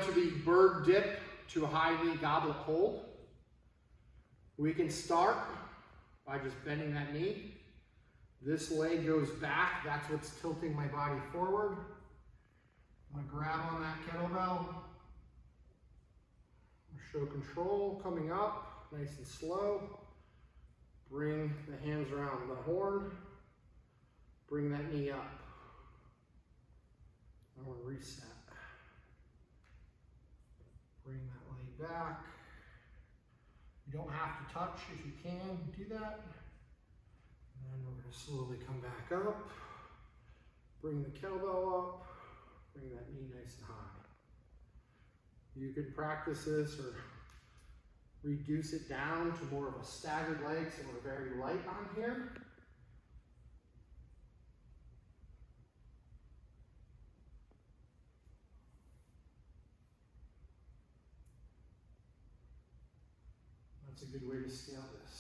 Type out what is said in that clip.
to the bird dip to a high knee goblet hold. We can start by just bending that knee. This leg goes back, that's what's tilting my body forward. I'm gonna grab on that kettlebell. Show control, coming up, nice and slow. Bring the hands around the horn. Bring that knee up. I'm gonna reset. Bring that leg back. You don't have to touch if you can, do that. And then we're gonna slowly come back up. Bring the kettlebell up. Bring that knee nice and high. You could practice this or reduce it down to more of a staggered leg, so we're very light on here. That's a good way to scale this.